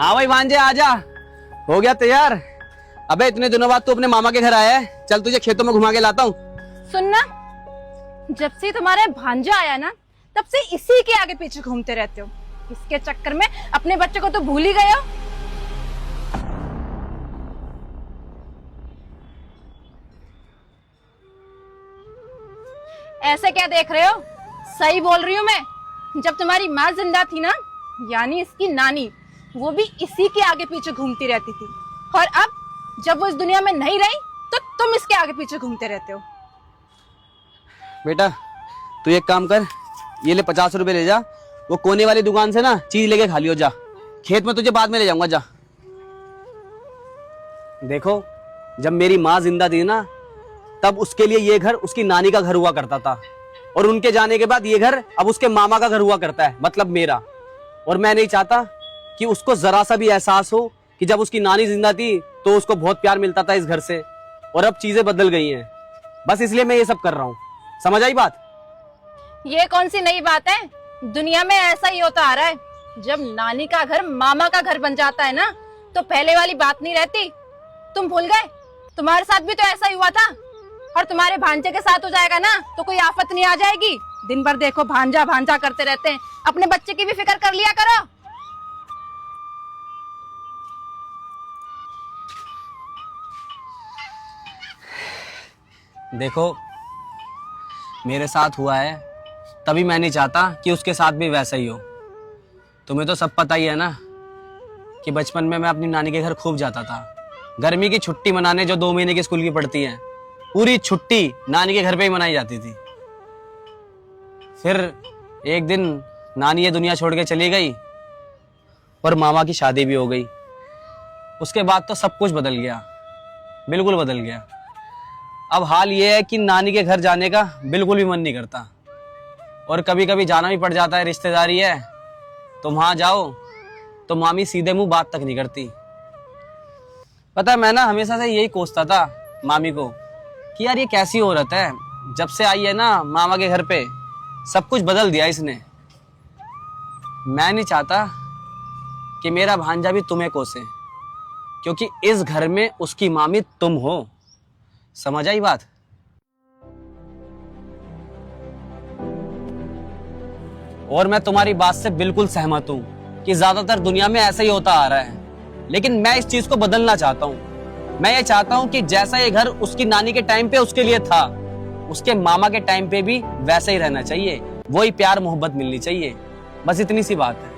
हाँ भाई भांजे आजा, हो गया तैयार। अबे इतने दिनों बाद तू अपने मामा के घर आया है, चल तुझे खेतों में घुमा के लाता हूँ। सुनना, जब से तुम्हारा भांजा आया ना तब से इसी के आगे पीछे घूमते रहते हो। इसके चक्कर में अपने बच्चे को तो भूल ही गए हो। ऐसे क्या देख रहे हो? सही बोल रही हूँ मैं। जब तुम्हारी माँ जिंदा थी ना, यानी इसकी नानी, वो भी इसी के आगे पीछे घूमती रहती थी। और अब जब वो इस दुनिया में नहीं रही तो तुम इसके आगे पीछे घूमते रहते हो। बेटा तू एक काम कर, ये ले 50 रुपए ले जा, वो कोने वाली दुकान से ना चीज लेके खा लियो जा। खेत में तुझे बाद में ले जाऊंगा, जा। देखो जब मेरी माँ जिंदा थी ना, तब उसके लिए ये घर उसकी नानी का घर हुआ करता था, और उनके जाने के बाद ये घर अब उसके मामा का घर हुआ करता है, मतलब मेरा। और मैं नहीं चाहता कि उसको जरा सा भी एहसास हो कि जब उसकी नानी जिंदा थी तो उसको बहुत प्यार मिलता था इस घर से, और अब चीजें बदल गई हैं। बस इसलिए मैं ये सब कर रहा हूँ, समझ आई बात? ये कौन सी नई बात है? दुनिया में ऐसा ही होता आ रहा है। जब नानी का घर मामा का घर बन जाता है ना, तो पहले वाली बात नहीं रहती। तुम भूल गए? तुम्हारे साथ भी तो ऐसा ही हुआ था, और तुम्हारे भांजे के साथ हो जाएगा ना तो कोई आफत नहीं आ जाएगी। दिन भर देखो भांजा भांजा करते रहते हैं। अपने बच्चे की भी फिक्र कर लिया करो। देखो मेरे साथ हुआ है, तभी मैं नहीं चाहता कि उसके साथ भी वैसा ही हो। तुम्हें तो सब पता ही है ना कि बचपन में मैं अपनी नानी के घर खूब जाता था। गर्मी की छुट्टी मनाने, जो 2 महीने की स्कूल की पड़ती है, पूरी छुट्टी नानी के घर पे ही मनाई जाती थी। फिर एक दिन नानी ये दुनिया छोड़ के चली गई और मामा की शादी भी हो गई। उसके बाद तो सब कुछ बदल गया, बिल्कुल बदल गया। अब हाल ये है कि नानी के घर जाने का बिल्कुल भी मन नहीं करता, और कभी कभी जाना भी पड़ जाता है, रिश्तेदारी है तो वहां जाओ तो मामी सीधे मुंह बात तक नहीं करती। पता है, मैं ना हमेशा से यही कोसता था मामी को कि यार ये कैसी औरत है, जब से आई है ना मामा के घर पे सब कुछ बदल दिया इसने। मैं नहीं चाहता कि मेरा भांजा भी तुम्हें कोसे, क्योंकि इस घर में उसकी मामी तुम हो। समझ आई बात? और मैं तुम्हारी बात से बिल्कुल सहमत हूं कि ज्यादातर दुनिया में ऐसा ही होता आ रहा है, लेकिन मैं इस चीज को बदलना चाहता हूं। मैं ये चाहता हूं कि जैसा ये घर उसकी नानी के टाइम पे उसके लिए था, उसके मामा के टाइम पे भी वैसा ही रहना चाहिए। वही प्यार मोहब्बत मिलनी चाहिए, बस इतनी सी बात है।